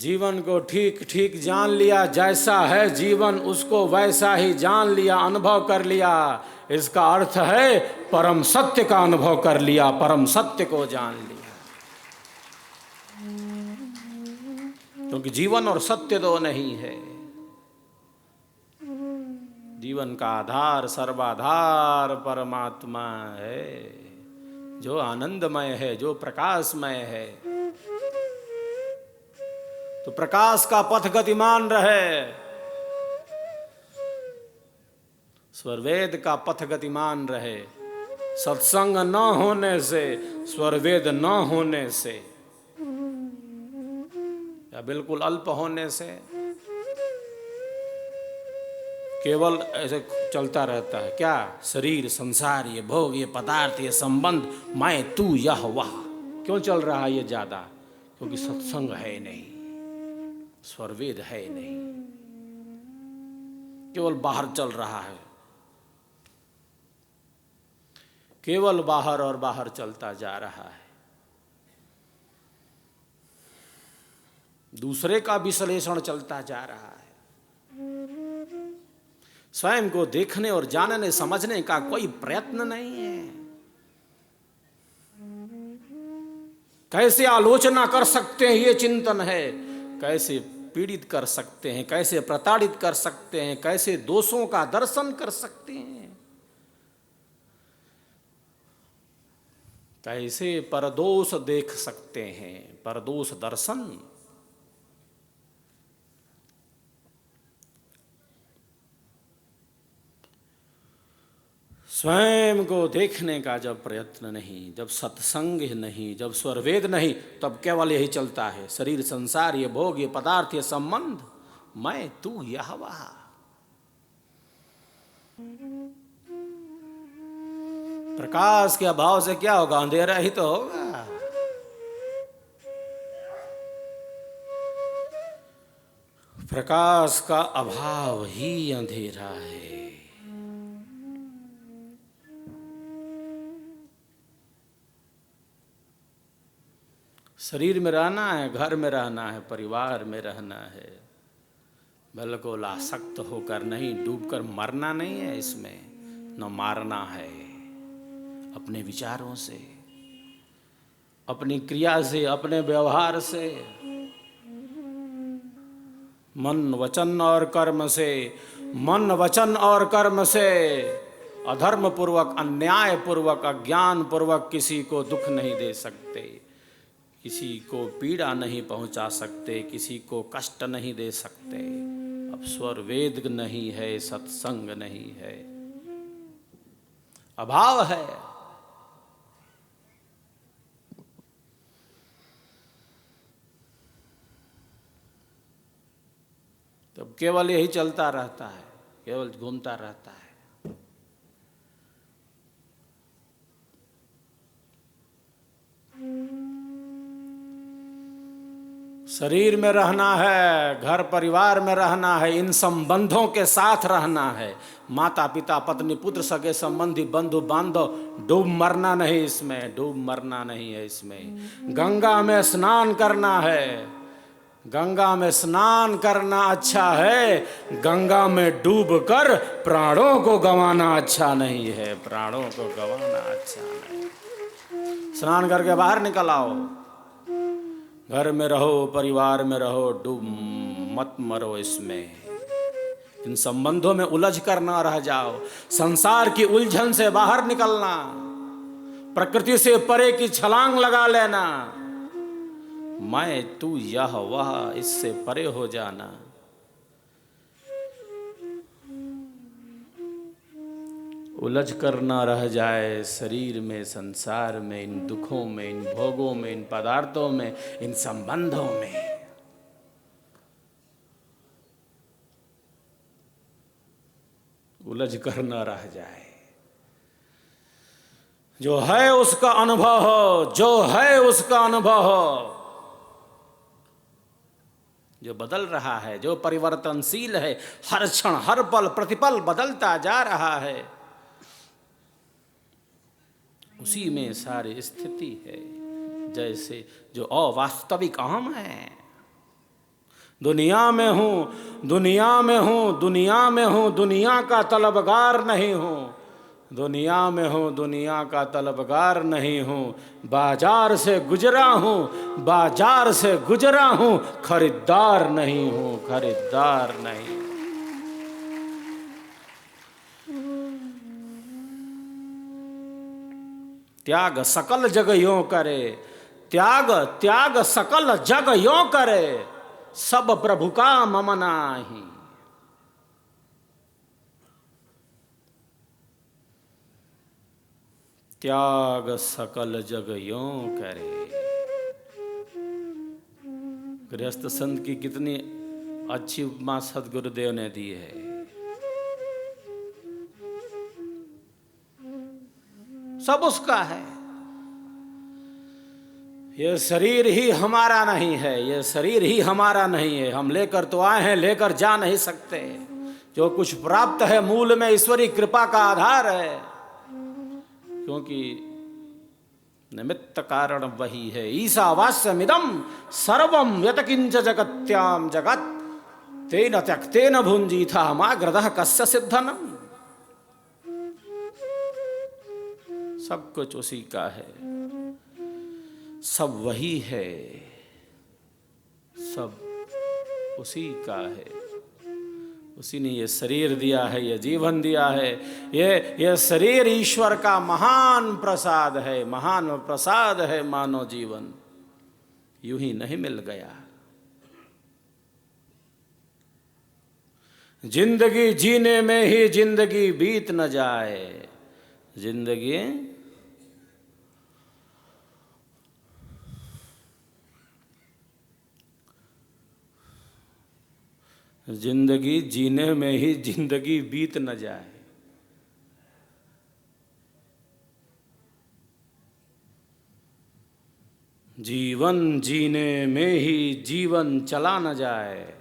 जीवन को ठीक ठीक जान लिया, जैसा है जीवन उसको वैसा ही जान लिया, अनुभव कर लिया। इसका अर्थ है परम सत्य का अनुभव कर लिया, परम सत्य को जान लिया। क्योंकि जीवन और सत्य दो नहीं है। जीवन का आधार सर्वाधार परमात्मा है, जो आनंदमय है, जो प्रकाशमय है। तो प्रकाश का पथ गतिमान रहे, स्वरवेद का पथ गतिमान रहे। सत्संग न होने से, स्वरवेद न होने से, या बिल्कुल अल्प होने से, केवल ऐसे चलता रहता है। क्या? शरीर, संसार, ये भोग, ये पदार्थ, ये संबंध, मैं, तू, यह वह। क्यों चल रहा है ये ज्यादा? क्योंकि सत्संग है नहीं, स्वरवेद है नहीं, केवल बाहर चल रहा है। केवल बाहर और बाहर चलता जा रहा है। दूसरे का विश्लेषण चलता जा रहा है। स्वयं को देखने और जानने समझने का कोई प्रयत्न नहीं है। कैसे आलोचना कर सकते हैं ये चिंतन है। कैसे पीड़ित कर सकते हैं, कैसे प्रताड़ित कर सकते हैं, कैसे दोषों का दर्शन कर सकते हैं, कैसे परदोष देख सकते हैं, परदोष दर्शन। स्वयं को देखने का जब प्रयत्न नहीं, जब सत्संग नहीं, जब स्वरवेद नहीं, तब केवल यही चलता है। शरीर, संसार, ये भोग, ये पदार्थ, ये संबंध, मैं, तू, यह वह। प्रकाश के अभाव से क्या होगा? अंधेरा ही तो होगा। प्रकाश का अभाव ही अंधेरा है। शरीर में रहना है, घर में रहना है, परिवार में रहना है, बिल्कुल आसक्त होकर नहीं, डूबकर मरना नहीं है इसमें। न मारना है, अपने विचारों से, अपनी क्रिया से, अपने व्यवहार से, मन वचन और कर्म से, मन वचन और कर्म से अधर्म पूर्वक, अन्याय पूर्वक, अज्ञान पूर्वक किसी को दुख नहीं दे सकते, किसी को पीड़ा नहीं पहुंचा सकते, किसी को कष्ट नहीं दे सकते। अब स्वरवेद नहीं है, सत्संग नहीं है, अभाव है। तब केवल यही चलता रहता है, केवल घूमता रहता है। शरीर में रहना है, घर परिवार में रहना है, इन संबंधों के साथ रहना है। माता पिता, पत्नी, पुत्र, सगे संबंधी, बंधु बांधव, डूब मरना नहीं इसमें, डूब मरना नहीं है इसमें। गंगा में स्नान करना है, गंगा में स्नान करना अच्छा है, गंगा में डूबकर प्राणों को गंवाना अच्छा नहीं है, प्राणों को गंवाना अच्छा नहीं। स्नान करके बाहर निकल आओ, घर में रहो, परिवार में रहो, डूब मत मरो इसमें। इन संबंधों में उलझ कर ना रह जाओ। संसार की उलझन से बाहर निकलना, प्रकृति से परे की छलांग लगा लेना, मैं, तू, यह वह, इससे परे हो जाना। उलझ कर ना रह जाए शरीर में, संसार में, इन दुखों में, इन भोगों में, इन पदार्थों में, इन संबंधों में। उलझ कर ना रह जाए। जो है उसका अनुभव हो, जो है उसका अनुभव हो। जो बदल रहा है, जो परिवर्तनशील है, हर क्षण, हर पल, प्रतिपल बदलता जा रहा है, उसी में सारी स्थिति है। जैसे जो अवास्तविक अहम है, दुनिया में हूँ, दुनिया में हूँ, दुनिया में हूँ, दुनिया का तलबगार नहीं हूँ। दुनिया में हूँ, दुनिया का तलबगार नहीं हूँ। बाजार से गुजरा हूँ, बाजार से गुजरा हूँ, खरीदार नहीं हूँ, खरीदार नहीं। त्याग सकल जग यों करे, त्याग त्याग सकल जग यों करे, सब प्रभु का मम नाहि। त्याग सकल जग यों करे। गृहस्थ संत की कितनी अच्छी उपमा सदगुरुदेव ने दी है। सब उसका है। ये शरीर ही हमारा नहीं है, ये शरीर ही हमारा नहीं है। हम लेकर तो आए हैं, लेकर जा नहीं सकते। जो कुछ प्राप्त है मूल में ईश्वरी कृपा का आधार है, क्योंकि निमित्त कारण वही है। ईशावास्यमिदं सर्वं यत्किंच जगत्याम जगत तेन त्यक्तेन भुंजीथा माग्रदः कस्य सिद्धनम्। सब कुछ उसी का है, सब वही है, सब उसी का है। उसी ने ये शरीर दिया है, ये जीवन दिया है। ये शरीर ईश्वर का महान प्रसाद है, महान प्रसाद है। मानव जीवन यूं ही नहीं मिल गया। जिंदगी जीने में ही जिंदगी बीत न जाए। जिंदगी जिंदगी जीने में ही जिंदगी बीत न जाए। जीवन जीने में ही जीवन चला न जाए।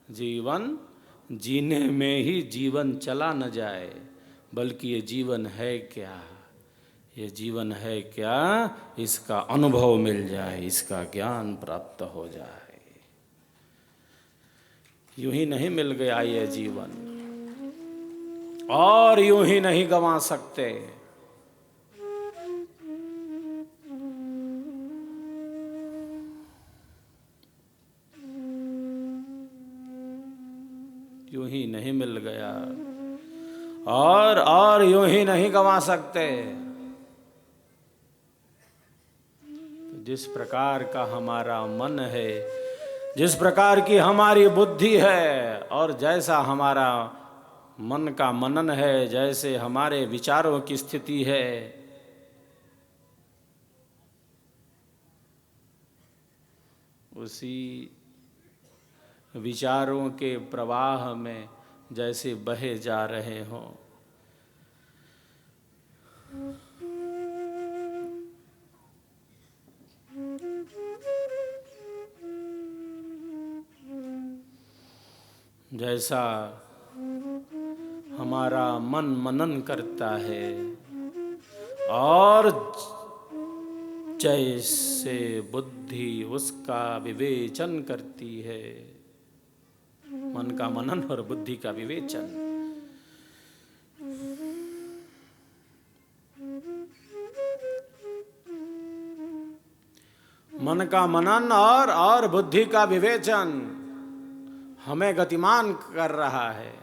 जीवन जीने में ही जीवन चला न जाए, बल्कि ये जीवन है क्या, ये जीवन है क्या, इसका अनुभव मिल जाए, इसका ज्ञान प्राप्त हो जाए। यूं ही नहीं मिल गया ये जीवन, और यूं ही नहीं गंवा सकते। यूं ही नहीं मिल गया, और यूं ही नहीं गंवा सकते। तो जिस प्रकार का हमारा मन है, जिस प्रकार की हमारी बुद्धि है, और जैसा हमारा मन का मनन है, जैसे हमारे विचारों की स्थिति है, उसी विचारों के प्रवाह में जैसे बहे जा रहे हों, जैसा हमारा मन मनन करता है, और जैसे बुद्धि उसका विवेचन करती है। मन का मनन और बुद्धि का विवेचन। मन का मनन और बुद्धि का विवेचन हमें गतिमान कर रहा है।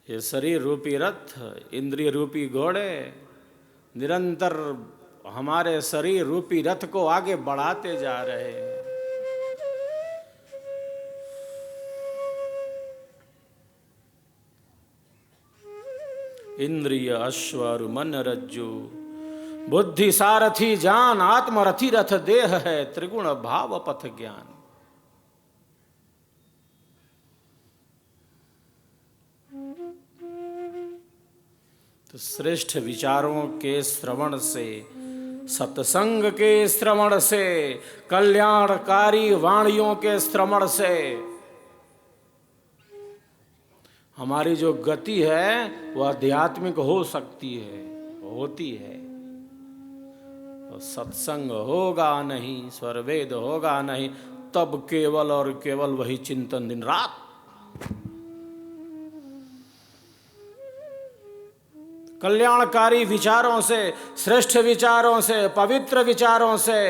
ये शरीर रूपी रथ, इंद्रिय रूपी घोड़े निरंतर हमारे शरीर रूपी रथ को आगे बढ़ाते जा रहे हैं। इंद्रिय अश्व और मन रज्जु, बुद्धि सारथी जान, आत्मरथी रथ देह है, त्रिगुण भाव पथ ज्ञान। तो श्रेष्ठ विचारों के श्रवण से, सत्संग के श्रवण से, कल्याणकारी वाणियों के श्रवण से हमारी जो गति है वह आध्यात्मिक हो सकती है, होती है। तो सत्संग होगा नहीं, स्वरवेद होगा नहीं, तब केवल और केवल वही चिंतन दिन रात। कल्याणकारी विचारों से, श्रेष्ठ विचारों से, पवित्र विचारों से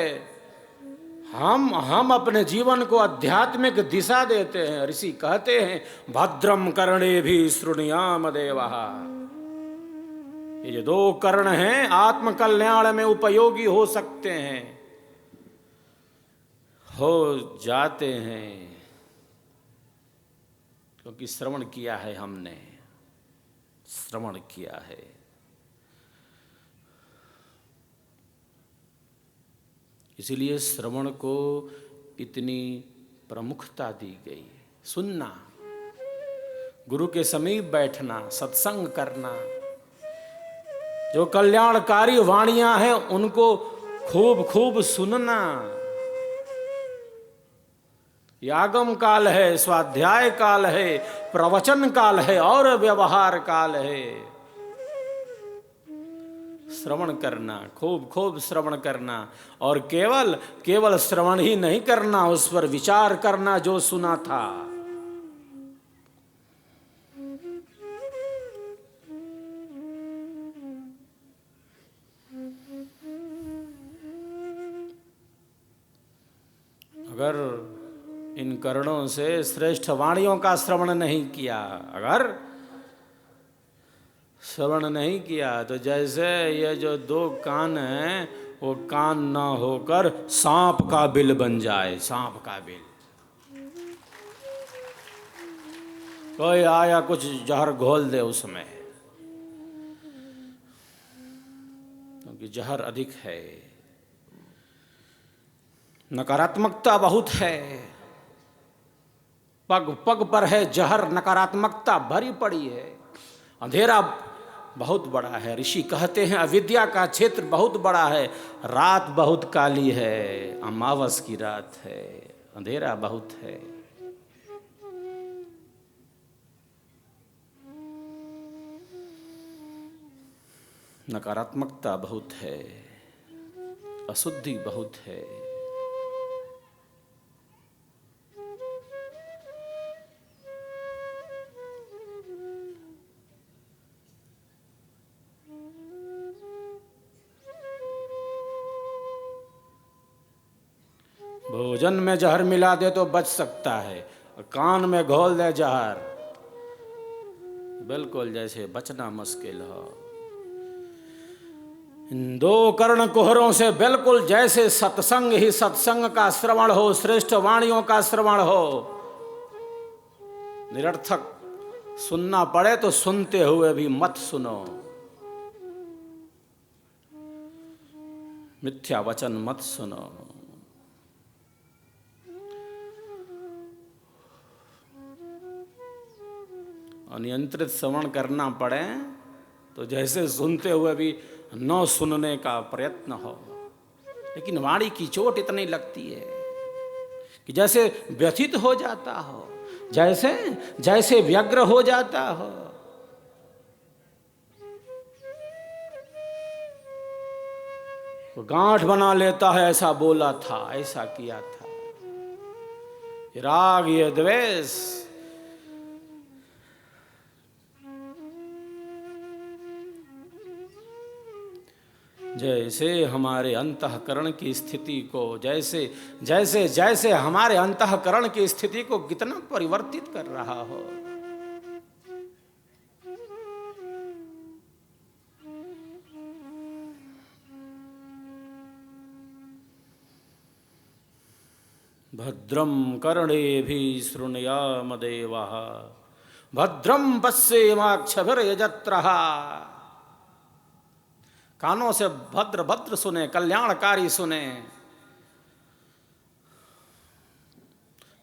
हम अपने जीवन को आध्यात्मिक दिशा देते हैं। ऋषि कहते हैं भद्रम कर्णे भी शृणुयाम देवः। ये जो 2 कर्ण हैं आत्म कल्याण में उपयोगी हो सकते हैं, हो जाते हैं, क्योंकि श्रवण किया है, हमने श्रवण किया है। इसीलिए श्रवण को इतनी प्रमुखता दी गई। सुनना, गुरु के समीप बैठना, सत्संग करना, जो कल्याणकारी वाणियां हैं उनको खूब खूब सुनना। यागम काल है, स्वाध्याय काल है, प्रवचन काल है और व्यवहार काल है। श्रवण करना, खूब खूब श्रवण करना, और केवल श्रवण ही नहीं करना, उस पर विचार करना जो सुना था। अगर इन कर्णों से श्रेष्ठ वाणियों का श्रवण नहीं किया, अगर श्रवण नहीं किया, तो जैसे ये जो 2 कान हैं वो कान ना होकर सांप का बिल बन जाए। सांप का बिल, कोई आया कुछ जहर घोल दे उसमें, क्योंकि जहर अधिक है, नकारात्मकता बहुत है, पग पग पर है जहर, नकारात्मकता भरी पड़ी है, अंधेरा बहुत बड़ा है। ऋषि कहते हैं अविद्या का क्षेत्र बहुत बड़ा है, रात बहुत काली है, अमावस की रात है, अंधेरा बहुत है। नकारात्मकता बहुत है, अशुद्धि बहुत है। भोजन में जहर मिला दे तो बच सकता है, कान में घोल दे जहर, बिल्कुल जैसे बचना मुश्किल हो। इन 2 कर्ण कुहरों से बिल्कुल जैसे सत्संग ही सत्संग का श्रवण हो, श्रेष्ठ वाणियों का श्रवण हो। निरर्थक सुनना पड़े तो सुनते हुए भी मत सुनो, मिथ्या वचन मत सुनो। अनियंत्रित श्रवण करना पड़े तो जैसे सुनते हुए भी न सुनने का प्रयत्न हो। लेकिन वाणी की चोट इतनी लगती है कि जैसे व्यथित हो जाता हो, जैसे व्यग्र हो जाता हो। गांठ बना लेता है, ऐसा बोला था, ऐसा किया था। ये राग, ये द्वेष, जैसे हमारे अंतःकरण की स्थिति को, जैसे हमारे अंतःकरण की स्थिति को कितना परिवर्तित कर रहा हो। भद्रम कर्णेभिः शृणुयाम देवः, भद्रम पश्येमाक्षभिर्यजत्रः। कानों से भद्र भद्र सुने, कल्याणकारी सुने।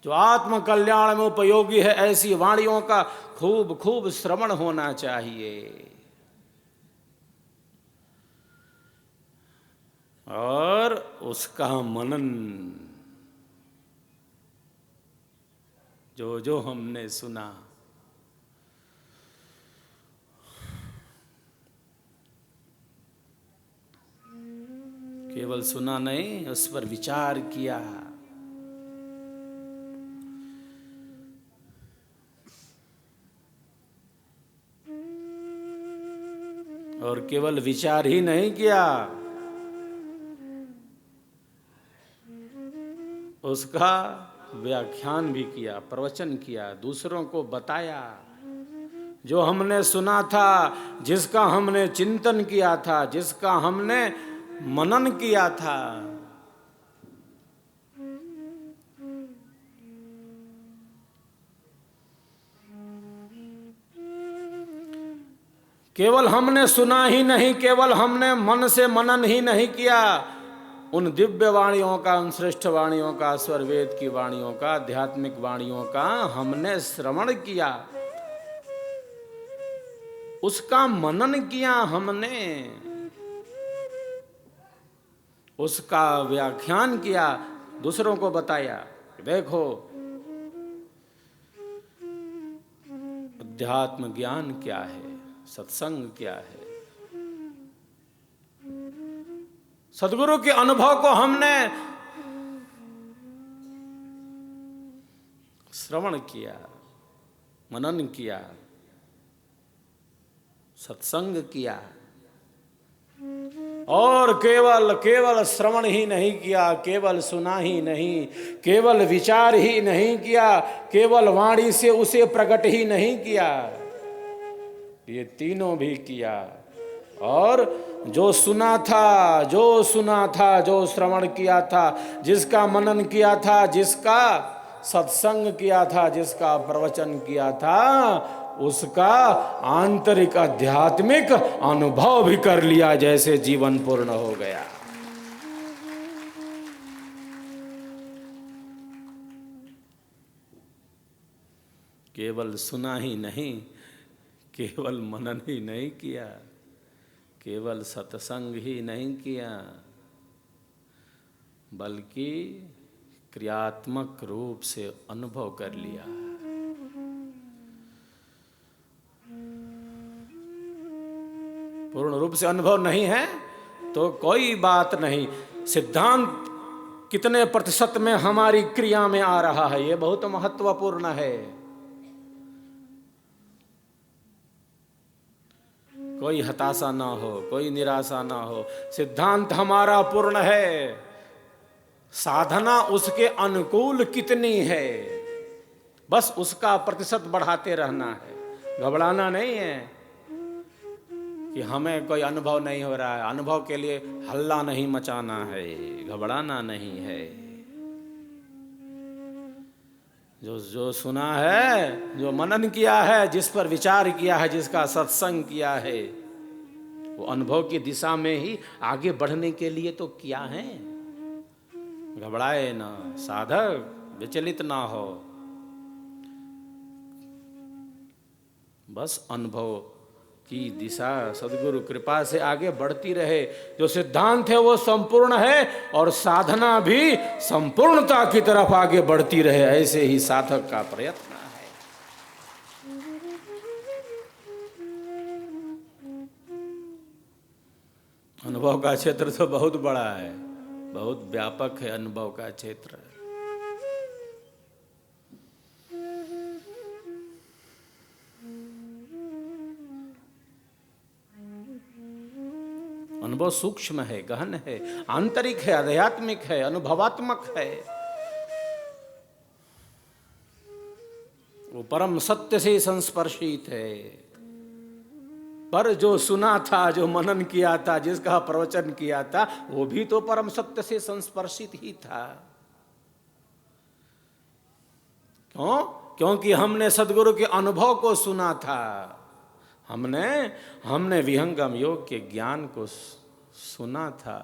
जो आत्म कल्याण में उपयोगी है, ऐसी वाणियों का खूब खूब श्रवण होना चाहिए। और उसका मनन, जो जो हमने सुना, केवल सुना नहीं, उस पर विचार किया। और केवल विचार ही नहीं किया, उसका व्याख्यान भी किया, प्रवचन किया, दूसरों को बताया। जो हमने सुना था, जिसका हमने चिंतन किया था, जिसका हमने मनन किया था, केवल हमने सुना ही नहीं, केवल हमने मन से मनन ही नहीं किया, उन दिव्य वाणियों का, उन श्रेष्ठ वाणियों का, स्वर वेद की वाणियों का, आध्यात्मिक वाणियों का हमने श्रवण किया, उसका मनन किया हमने, उसका व्याख्यान किया, दूसरों को बताया। देखो अध्यात्म ज्ञान क्या है, सत्संग क्या है। सदगुरु के अनुभव को हमने श्रवण किया, मनन किया, सत्संग किया, और केवल श्रवण ही नहीं किया, केवल सुना ही नहीं, केवल विचार ही नहीं किया, केवल वाणी से उसे प्रकट ही नहीं किया, ये तीनों भी किया। और जो सुना था, जो श्रवण किया था, जिसका मनन किया था, जिसका सत्संग किया था, जिसका प्रवचन किया था, उसका आंतरिक आध्यात्मिक अनुभव भी कर लिया, जैसे जीवन पूर्ण हो गया। केवल सुना ही नहीं, केवल मनन ही नहीं किया, केवल सत्संग ही नहीं किया, बल्कि क्रियात्मक रूप से अनुभव कर लिया। पूर्ण रूप से अनुभव नहीं है तो कोई बात नहीं। सिद्धांत कितने प्रतिशत में हमारी क्रिया में आ रहा है, यह बहुत महत्वपूर्ण है। कोई हताशा ना हो, कोई निराशा ना हो। सिद्धांत हमारा पूर्ण है, साधना उसके अनुकूल कितनी है, बस उसका प्रतिशत बढ़ाते रहना है। घबराना नहीं है कि हमें कोई अनुभव नहीं हो रहा है, अनुभव के लिए हल्ला नहीं मचाना है, घबराना नहीं है। जो सुना है, जो मनन किया है, जिस पर विचार किया है, जिसका सत्संग किया है, वो अनुभव की दिशा में ही आगे बढ़ने के लिए तो किया है। घबराए ना, साधक विचलित ना हो, बस अनुभव की दिशा सद्गुरु कृपा से आगे बढ़ती रहे। जो सिद्धांत है वो संपूर्ण है और साधना भी संपूर्णता की तरफ आगे बढ़ती रहे, ऐसे ही साधक का प्रयत्न है। अनुभव का क्षेत्र तो बहुत बड़ा है, बहुत व्यापक है अनुभव का क्षेत्र। अनुभव सूक्ष्म है, गहन है, आंतरिक है, आध्यात्मिक है, अनुभवात्मक है। वो परम सत्य से संस्पर्शित है। पर जो सुना था, जो मनन किया था, जिसका प्रवचन किया था, वो भी तो परम सत्य से संस्पर्शित ही था। क्यों? क्योंकि हमने सद्गुरु के अनुभव को सुना था, हमने विहंगम योग के ज्ञान को सुना था,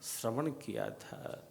श्रवण किया था।